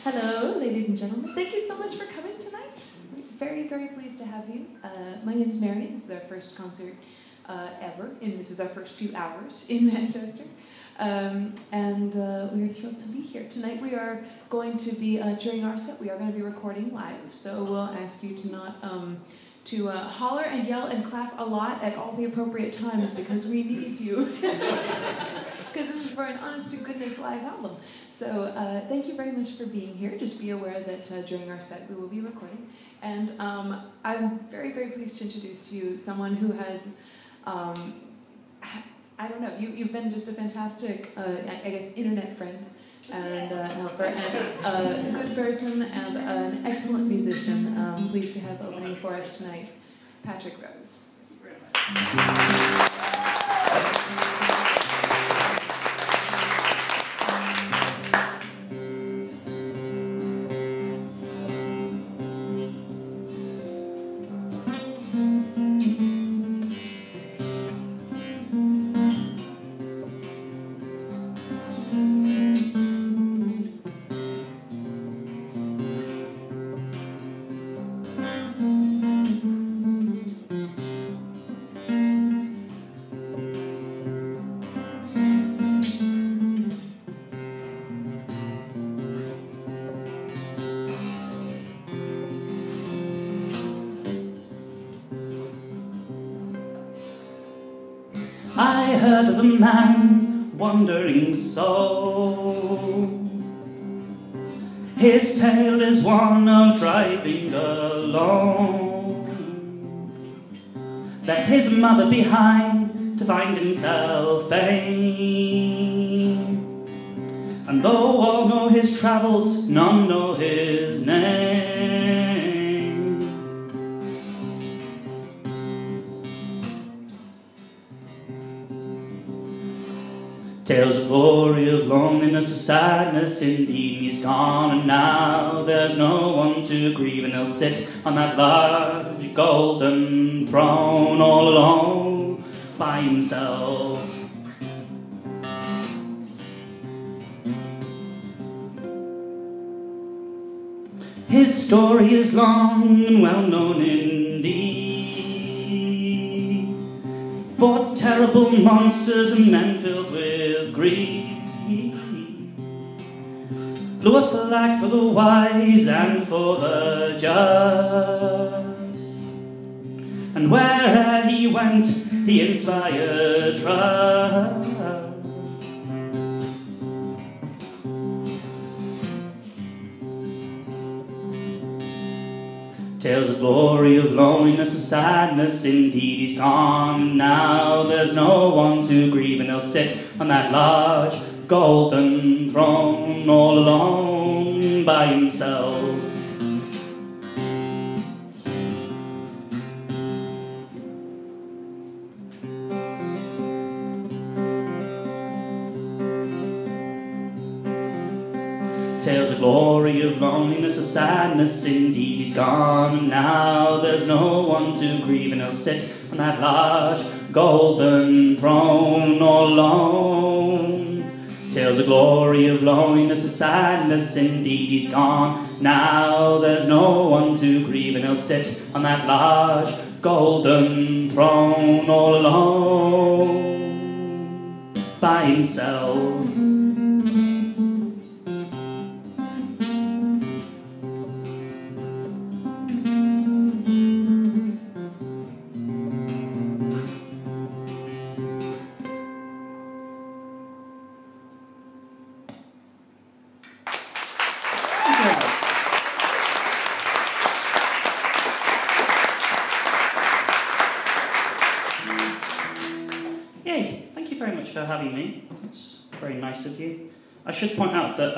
Hello, ladies and gentlemen. Thank you so much for coming tonight. Very, very pleased to have you. My name is Marian. This is our first concert ever, and this is our first few hours in Manchester. We are thrilled to be here. Tonight we are going to be, during our set, we are going to be recording live, so we'll ask you to not holler and yell and clap a lot at all the appropriate times because we need you. Because this is for an honest-to-goodness live album. So thank you very much for being here. Just be aware that during our set we will be recording. And I'm very, very pleased to introduce to you someone who has, I don't know, you've been just a fantastic, I guess, internet friend and helper, and a good person and an excellent musician. Pleased to have opening for us tonight, Patrick Rose. Thank you very much. I heard of a man wandering so. His tale is one of driving alone. Left his mother behind to find himself fame. And though all know his travels, none know his name. Tales of glory, of loneliness, of sadness, indeed he's gone, and now there's no one to grieve, and he'll sit on that large golden throne all alone by himself. His story is long and well known indeed, for terrible monsters and men filled with greed. Blew a flag for the wise and for the just, and where'er he went, he inspired trust. Tales of glory, of loneliness, of sadness, indeed he's gone. Now there's no one to grieve, and he'll sit on that large golden throne all alone by himself. Tales of glory, of loneliness, of sadness, indeed he's gone. And now there's no one to grieve, and he'll sit on that large golden throne all alone. Tales of glory, of loneliness, of sadness, indeed he's gone. Now there's no one to grieve, and he'll sit on that large golden throne all alone by himself. For having me. It's very nice of you. I should point out that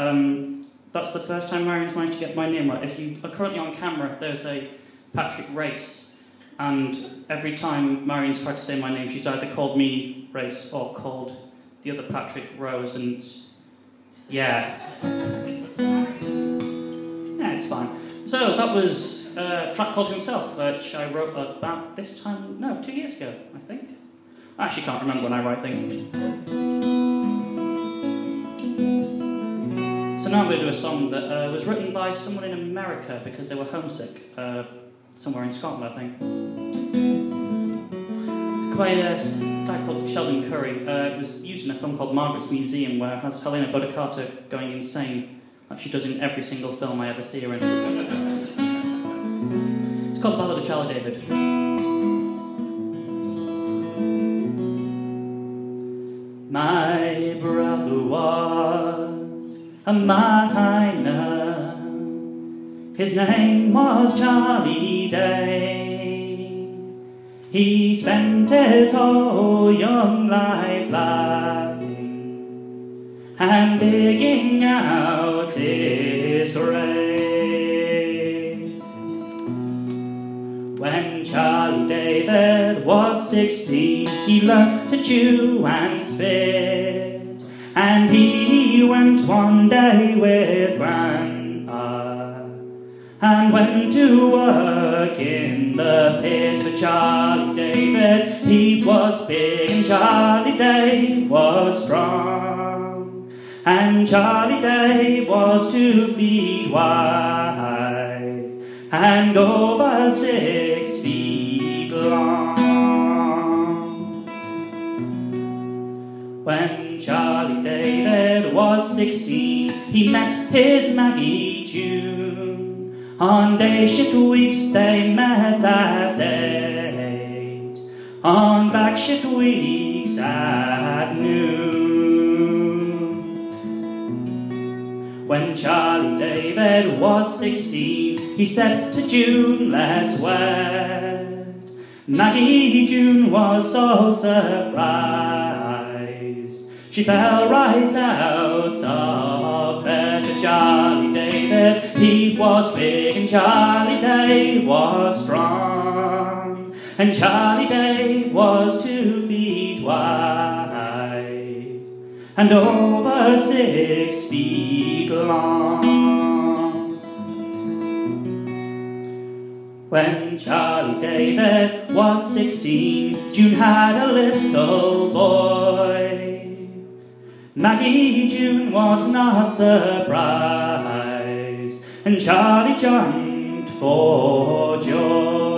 that's the first time Marian's managed to get my name right. If you are currently on camera, there's a Patrick Race, and every time Marian's tried to say my name, she's either called me Race or called the other Patrick Rose, and yeah. Yeah, it's fine. So that was a track called Himself, which I wrote about this time, no, 2 years ago, I think. I actually can't remember when I write things. So now I'm going to do a song that was written by someone in America because they were homesick, somewhere in Scotland, I think. By a guy called Sheldon Curry. It was used in a film called Margaret's Museum, where it has Helena Bonham Carter going insane, like she does in every single film I ever see her in. It's called The Ballad of Charlie David. My brother was a miner. His name was Charlie Day. He spent his whole young life laughing and digging out his grave. When Charlie David was 16, he learned to chew and spit, and he went one day with Grandpa and went to work in the pit. For Charlie David, he was big, and Charlie Day was strong, and Charlie Day was 2 feet wide and over 6 feet long. When Charlie David was 16, he met his Maggie June. On day shift weeks they met at 8, on back shift weeks at noon. When Charlie David was 16, he said to June, "Let's wed." Maggie June was so surprised, she fell right out of bed. To Charlie David, he was big, and Charlie Day was strong, and Charlie Day was 2 feet wide and over 6 feet long. When Charlie David was 16, June had a little boy. Maggie June was not surprised, and Charlie jumped for joy.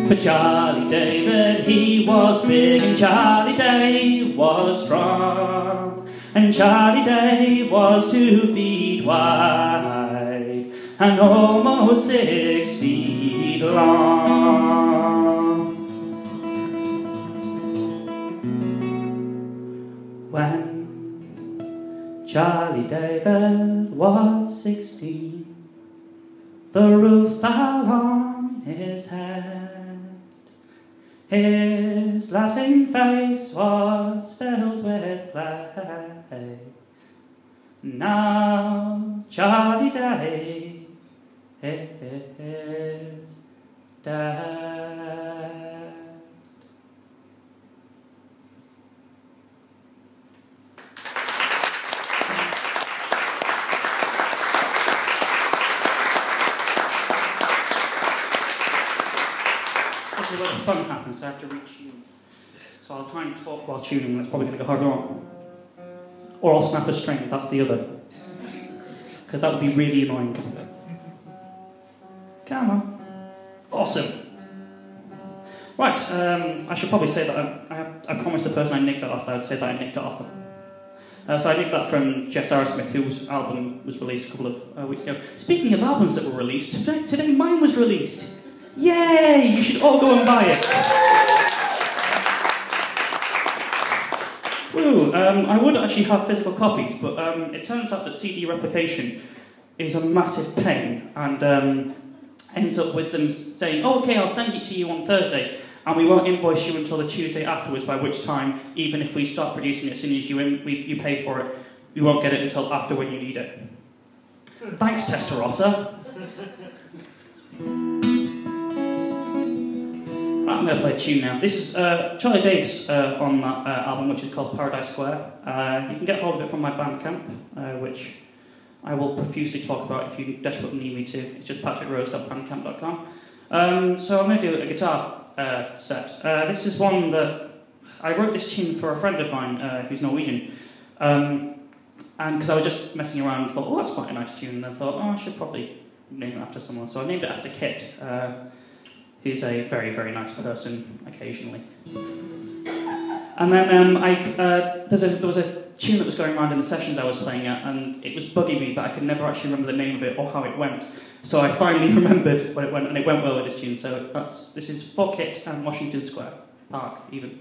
But Charlie David, he was big, and Charlie Day was strong, and Charlie Day was 2 feet wide and almost 6 feet long. When Charlie David was 16, the roof fell on his head. His laughing face was filled with clay. Now Charlie Day is dead. This is where the fun happens. I have to reach you. So I'll try and talk while tuning. That's probably going to go harder on. Or I'll snap a string. That's the other. Because that would be really annoying. Come on. Awesome. Right. I should probably say that I promised the person I nicked that off that I'd say that I nicked it off them. So I nicked that from Jess Smith, whose album was released a couple of weeks ago. Speaking of albums that were released, today mine was released. Yay! You should all go and buy it. Woo! I would actually have physical copies, but it turns out that CD replication is a massive pain, and ends up with them saying, "Oh, okay, I'll send it to you on Thursday, and we won't invoice you until the Tuesday afterwards, by which time, even if we start producing it as soon as you pay for it, we won't get it until after when you need it." Thanks, Testarossa. Right, I'm going to play a tune now. This is Charlie Dave's on that album, which is called Paradise Square. You can get hold of it from my Bandcamp, which I will profusely talk about if you desperately need me to. It's just patrickrose.bandcamp.com. So I'm going to do a guitar set. This is one that I wrote this tune for a friend of mine who's Norwegian. And because I was just messing around, I thought, oh, that's quite a nice tune. And I thought, oh, I should probably name it after someone. So I named it after Kit, who's a very, very nice person occasionally. And then there was a tune that was going around in the sessions I was playing at, and it was bugging me, but I could never actually remember the name of it or how it went. So I finally remembered what it went, and it went well with this tune. So this is for Kit and Washington Square Park, even.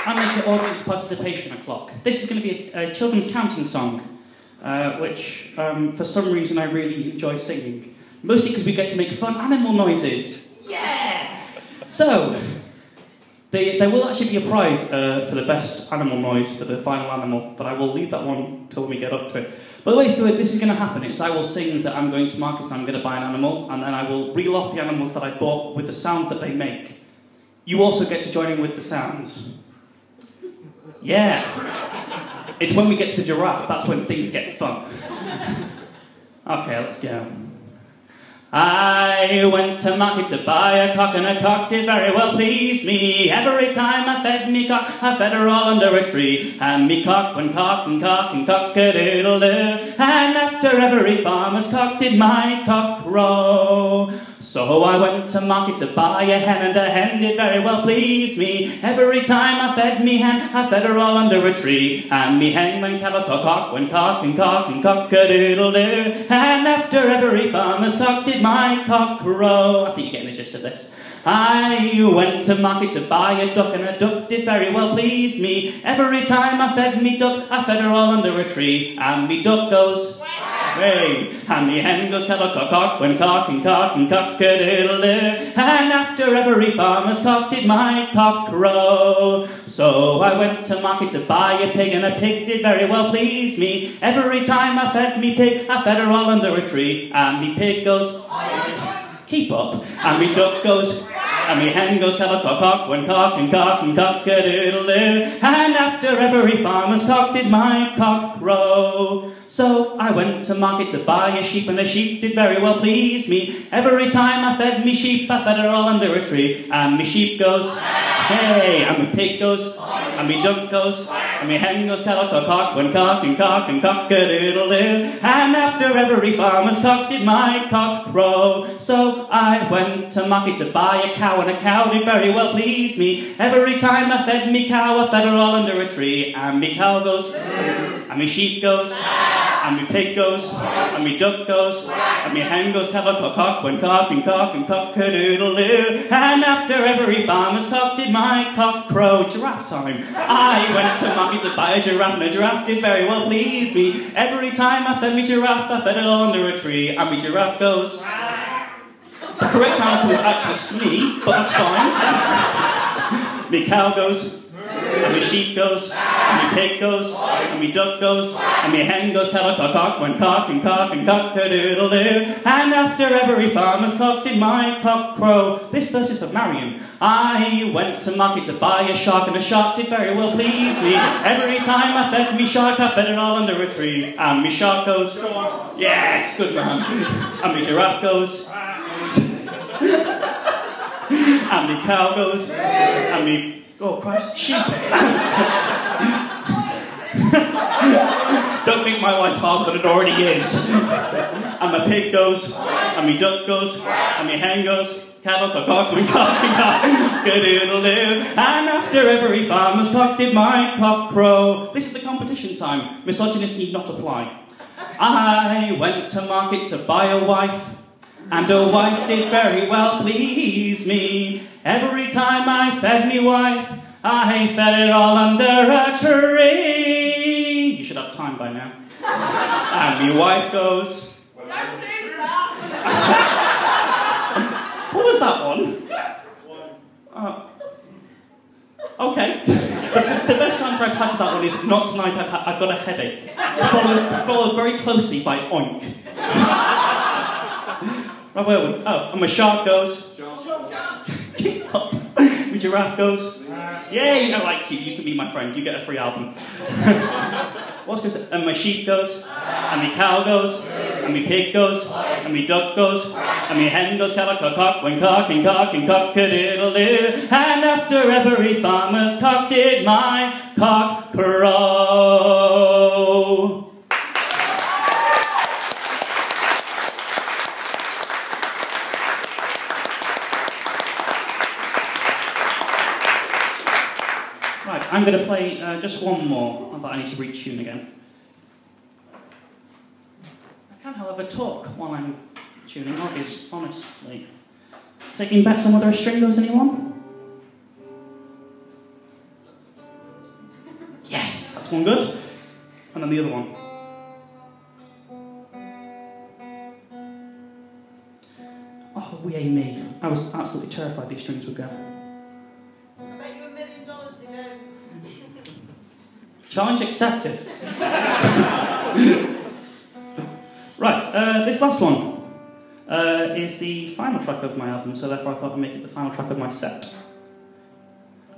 I make an audience participation clock. This is going to be a children's counting song, which for some reason I really enjoy singing. Mostly because we get to make fun animal noises. Yeah! So, there will actually be a prize for the best animal noise for the final animal, but I will leave that one till we get up to it. But the way through this is going to happen is I will sing that I'm going to market and I'm going to buy an animal, and then I will reel off the animals that I bought with the sounds that they make. You also get to join in with the sounds. Yeah. It's when we get to the giraffe, that's when things get fun. Okay, let's go. I went to market to buy a cock, and a cock did very well please me. Every time I fed me cock, I fed her all under a tree. And me cock went cock and cock-a-doodle-doo. And after every farmer's cock did my cock crow. So I went to market to buy a hen, and a hen did very well please me. Every time I fed me hen, I fed her all under a tree. And me hen went cock went cock and cock-a-doodle-doo. And after every farmer's cock did my cock crow. I think you're getting the gist of this. I went to market to buy a duck, and a duck did very well please me. Every time I fed me duck, I fed her all under a tree. And me duck goes... Hey, and me hen goes cock when cock and cock-a-doodle-doo. And after every farmer's cock did my cock crow. So I went to market to buy a pig, and a pig did very well please me. Every time I fed me pig, I fed her all under a tree. And me pig goes, keep up. And me duck goes, and me hen goes cock when cock and cock-a-doodle-doo. And after every farmer's cock did my cock crow. So I went to market to buy a sheep, and a sheep did very well please me. Every time I fed me sheep, I fed her all under a tree. And me sheep goes, hey, and me pig goes, and me duck goes, and me hen goes cock when cock and cock-a-doodle-doo. And after every farmer's cock did my cock crow. So I went to market to buy a cow, and a cow did very well please me. Every time I fed me cow, I fed her all under a tree. And me cow goes, and me sheep goes, and me pig goes, and me duck goes, and me hen goes cock when cock and cock-a-doodle-doo. And after every farmer's cock did my cock crow. Giraffe time. I went to market to buy a giraffe, and a giraffe did very well please me. Every time I fed me giraffe, I fed it all under a tree. And me giraffe goes... The correct answer was actually snee, but that's fine. Me cow goes, and me sheep goes, and me pig goes, and me duck goes, and me hen goes cock when cock and cock-a-doodle-doo. And after every farmer's cock did my cock crow. This verse is for Marian. I went to market to buy a shark, and a shark did very well please me. Every time I fed me shark, I fed it all under a tree. And me shark goes, yes, good man. And me giraffe goes, and me cow goes, and me, oh Christ, sheep. Don't make my life harder than it already is. And my pig goes, and me duck goes, and me hen goes, cock and cock-a-doodle-doo. And after every farmer's cock did my cock crow. This is the competition time. Misogynist need not apply. I went to market to buy a wife, and a wife did very well please me. Every time I fed me wife, I fed it all under a tree. You should have time by now. And me wife goes... Don't do that! What was that one? Okay. The best answer I've had to that one is not tonight, I've got a headache. Followed very closely by oink. Right, where are we? Oh, and my shark goes. Keep up. My giraffe goes. Yay, I like you. You can be my friend. You get a free album. What's going to say? And my sheep goes. And my cow goes. And my pig goes. And my duck goes. And my hen goes cock when cock and cock-a-doodle-doo. And after every farmer's cock did my cock crow. Right, I'm going to play just one more, but I need to retune again. I can, however, talk while I'm tuning, honestly. Taking bets on whether a string goes, anyone? Yes, that's one good. And then the other one. Oh, yay me. I was absolutely terrified these strings would go. I bet you $1 million they don't. Challenge accepted. Right, this last one is the final track of my album, so therefore I thought I'd make it the final track of my set.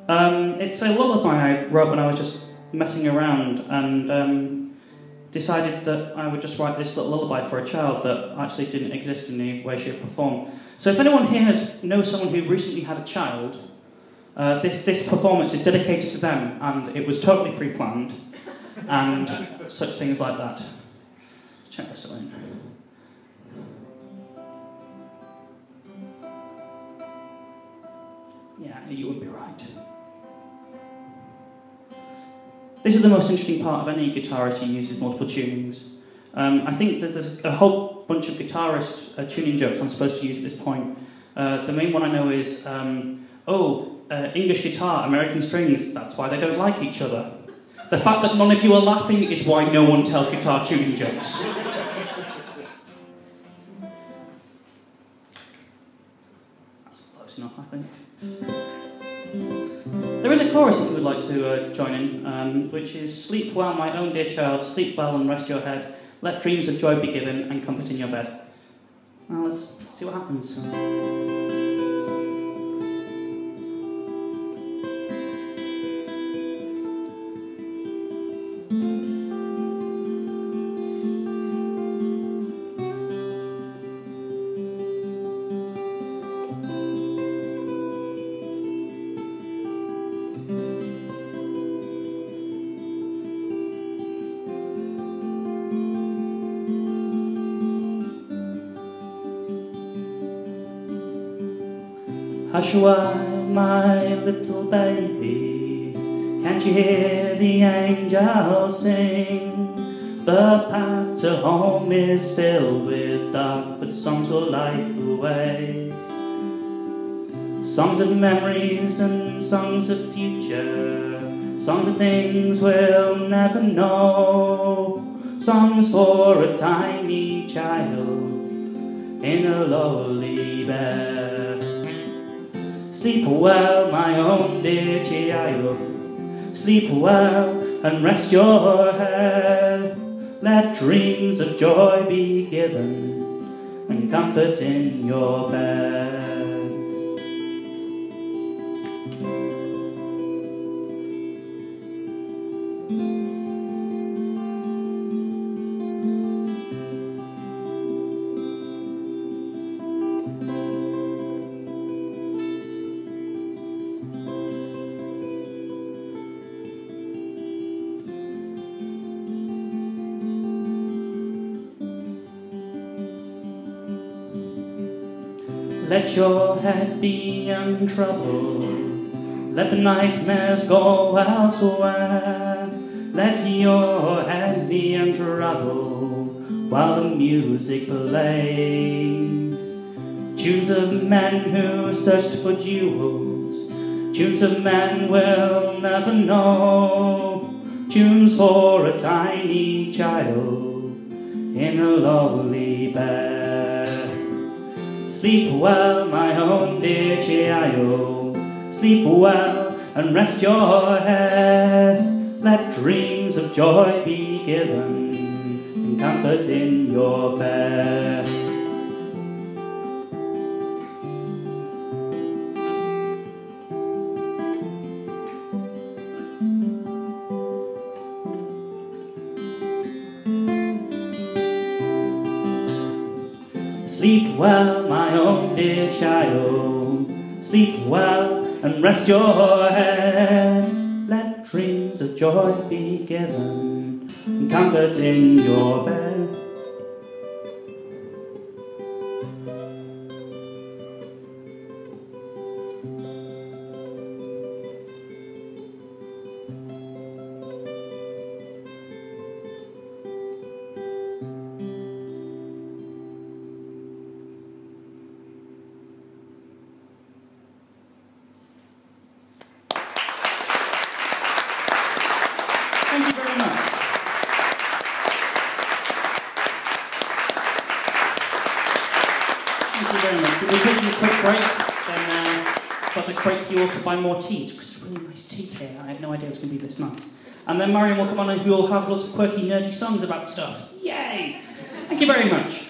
It's a lullaby I wrote when I was just messing around and decided that I would just write this little lullaby for a child that actually didn't exist in any way, shape or form. So if anyone here knows someone who recently had a child, this performance is dedicated to them, and it was totally pre-planned, and such things like that. Check this out. Yeah, you would be right. This is the most interesting part of any guitarist who uses multiple tunings. I think that there's a whole bunch of guitarist tuning jokes I'm supposed to use at this point. The main one I know is, English guitar, American strings, that's why they don't like each other. The fact that none of you are laughing is why no one tells guitar tuning jokes. That's close enough, I think. There is a chorus if you would like to join in, which is sleep well, my own dear child, sleep well and rest your head. Let dreams of joy be given and comfort in your bed. Now let's see what happens. Hush a while, my little baby, can't you hear the angels sing? The path to home is filled with dark, but songs will light the way. Songs of memories and songs of future, songs of things we'll never know. Songs for a tiny child in a lowly bed. Sleep well, my own dear child. Sleep well and rest your head. Let dreams of joy be given and comfort in your bed. Let your head be untroubled, let the nightmares go elsewhere. Let your head be untroubled while the music plays. Tunes of men who searched for jewels, tunes of men we'll never know. Tunes for a tiny child in a lowly bed. Sleep well, my own dear child. Sleep well and rest your head. Let dreams of joy be given and comfort in your bed. Sleep well, my own dear child. Sleep well and rest your head. Let dreams of joy be given and comfort in your bed. Thank you very much. Thank you very much. We're taking a quick break, then got a crate for you all to buy more tea. It's a really nice tea here. I had no idea it was going to be this nice. And then Marian will come on and we'll have lots of quirky, nerdy songs about stuff. Yay! Thank you very much.